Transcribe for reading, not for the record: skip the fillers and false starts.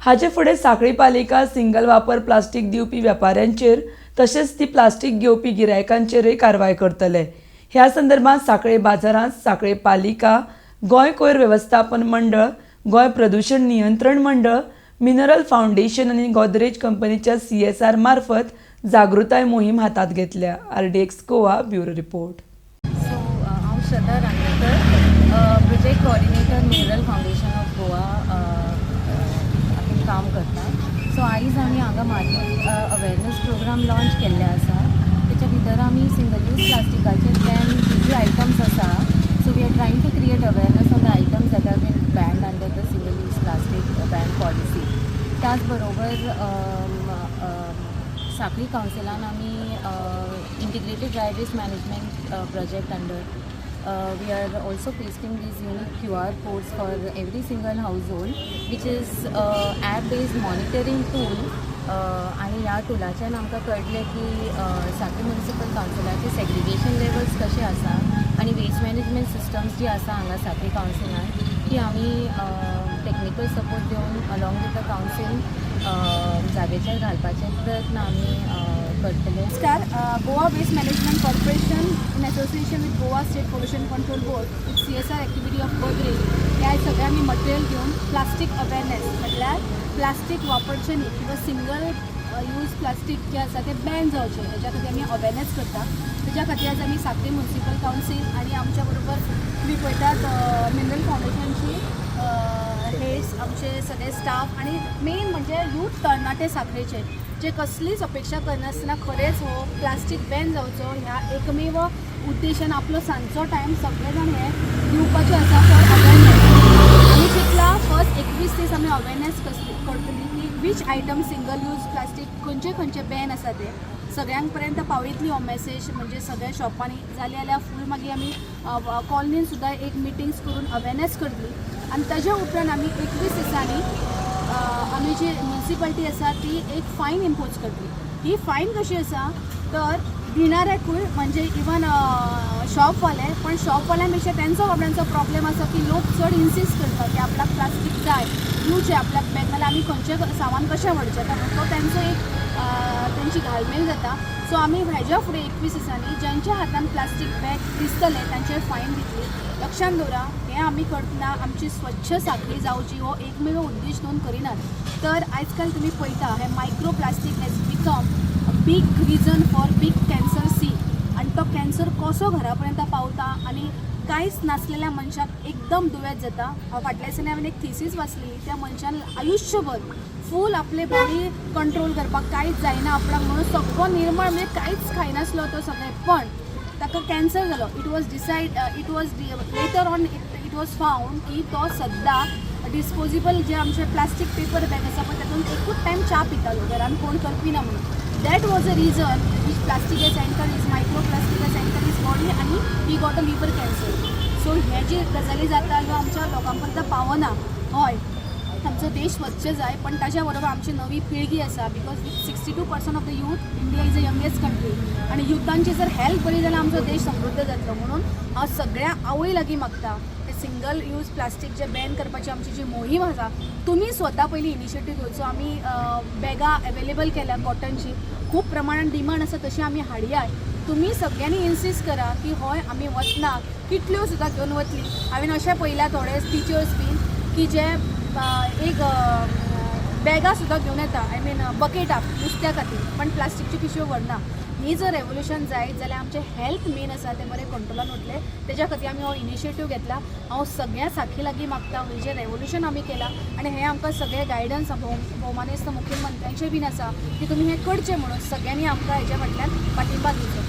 हाचे फुडें सांखळी पालिका सिंगल वापर प्लास्टीक दिवपी व्यापाऱ्यांचेर तशेंच ती प्लास्टीक घेवपी गिरायकांचेरय कारवाय करतले। ह्या संदर्भात सांखळी बाजारांत सांखळी पालिका, गोंय कोयर वेवस्थापन मंडळ, गोंय प्रदूषण नियंत्रण मंडळ, मिनरल फाउंडेशन आनी गोदरेज कंपनीच्या CSR मार्फत जागृताय मोहीम हातात घेतल्या। RDX Goa bureau report. हांव Shraddha Rangekar, project coordinator mineral foundation of Goa हातूंत काम करता। सो आयज आमी हांगा मार्केट अवेरनेस प्रोग्राम लॉन्च केल्ले आसा। तेच्या भितर आमी सिंगल यूज प्लास्टिकाचे बॅन जी आयटम्स आसा, so we are trying to create awareness on the items that are been banned under the single use plastic ban policy. त्याच बरोबर सांखळी कावन्सिलान आमी integrated dry waste management project under we are also pasting these unique QR codes for every single household, which is app-based monitoring tool. आणि ह्या टुलाच्यान आमकां कळटलें की सांखळी म्युनिसिपल कावन्सिलाचे सेग्रिगेशन लेवल्स कशे आसा आनी वेस्ट मॅनेजमेंट सिस्टम्स जी आसा हांगा सांखळी कावन्सिलान ती आमी टेक्निकल सपोर्ट दिवन अलॉंग विथ द कावन्सील जागेचेर घालपाचे प्रयत्न आमी करतले। नमस्कार, Goa waste management corporation in association with Goa state pollution control board with CSR activity of Godrej ह्या सगळ्या आमी मटेरियल घेऊन प्लास्टीक अवेरनेस म्हटल्यार प्लास्टीक वापरचें न्ही किंवा सिंगल यूज प्लास्टीक जे आसा ते बॅन जावचें हेच्या खातीर आमी अवेरनेस करता। तेच्या खातीर आज आमी सांखळी म्युनिसिपल कावन्सील आनी आमच्या बरोबर तुमी पळयतात मिनरल फाउंडेशनची हेड्स, आमचे सगळे स्टाफ आनी मेन म्हणजे यूथ तरणाटे सांखळेचे जे कसलीच अपेक्षा करनासतना खरेंच हो प्लास्टीक बॅन जावचो ह्या एकमेव उद्देशान आपलो सांजचो टायम सगळे जाण हे दिवपाचे आसा फॉर अवेरनेस। आमी चिंतला फर्स्ट 21 दीस आमी अवेरनेस करतली की which item single use plastic खंयचे बॅन आसा ते सगळ्यांक पर्यंत पावयतली हो मेसेज, म्हणजे सगळ्या शॉपांनी जाली जाल्यार फूल मागीर आमी कॉलनीन सुद्दां एक मिटिंग्स करून अवेरनेस करतली आनी ताज्या उपरांत आमी 21 दिसांनी आमी जी म्युनिसिपालिटी आसा ती एक फायन इम्पोज करतली। ही फायन कशी आसा तर दिणाऱ्याकूय म्हणजे इवन शॉपवाले, पण शॉपवाल्यां पेक्षा त्यांचो बाबड्यांचो प्रॉब्लेम आसा की लोक चड इन्सिस्ट करता की आपल्याक प्लास्टीक जाय दिवचें आपल्याक बॅग, नाल्यार आमी खंयचें सामान कशें व्हरचें तो तेंचो एक तेंची घालमेल जाता। सो आमी हेज्या फुडें 21 दिसांनी ज्यांच्या हातान प्लास्टीक बॅग दिसतले तांचेर फायन दितली। लक्षांत दवरा, हें आमी करतना आमची स्वच्छ सांखळी जावची हो एकमेव उद्देश घेवन करिनात। तर आयज काल तुमी पळयता हे micro plastic has become a big reason for big cancer सी आनी तो कॅन्सर कसो घरा पर्यंत पावता आनी कांयच नासलेल्या मनशाक एकदम दुयेंत जाता। हांव फाटल्या दिसांनी हांवें एक थिसीस वाचली, त्या मनशान आयुश्यभर फूल आपले बॉडी कंट्रोल करपाक कांयच जायना आपणाक म्हणून सगळो निर्मळ म्हणजे कांयच खायनासलो तो सगळें, पण ताका कॅन्सर जालो। It was later on it was found की तो सद्दां डिस्पोजेबल जे आमचे प्लास्टीक पेपर बॅग आसा पळय तातूंत एकूच टायम च्या पितालो, घरान कोण करपी ना म्हणून। That was a reason which plastic has entered is micro plastic has entered is body आनी he got a liver cancer. So हे जे गजाली जाता ह्यो आमच्या लोकां पर्यंत पावना। हय, आमचो देश स्वच्छ जाय, पण ताच्या बरोबर आमची नवी पिळगी आसा because 62% of the youth India is a youngest country आनी युथांची जर हेल्थ बरी जाल्यार आमचो देश समृद्ध जातलो। म्हणून हांव सगळ्या आवय लागीं मागता ते सिंगल यूज प्लास्टीक जे बॅन करपाची आमची जी मोहीम आसा तुमी स्वता पयली इनिशिएटीव घेवचो। आमी बॅगां अवेलेबल केल्या कॉटनची, खूब प्रमाणात डिमांड आसा तशी आमी हाडया। तुमी सगळ्यांनी इन्सिस्ट करा की हय आमी वतना कितल्यो सुद्दां घेवन वतली। हांवें अशें पळयल्या थोडे टिचर्स बीन की जे एक बॅगां सुद्दां घेवन येता, आय मीन बकेटां नुस्त्या खातीर, पण प्लास्टीकच्यो पिशव्यो व्हरना। ही जर रेवोल्युशन जायत जाल्यार आमचें हेल्थ मेन आसा तें बरें कंट्रोलान उरतलें। तेच्या खातीर आमी हो इनिशिएटीव घेतला। हांव सगळ्या सांखळी लागीं मागता हें जें रेवोल्युशन आमी केलां आनी हें आमकां सगळे गायडन्स भोवमानेस्त मुख्यमंत्र्यांचें बीन आसा की तुमी हें करचें म्हणून सगळ्यांनी आमकां हेच्या फाटल्यान पाठिंबा दिवचो।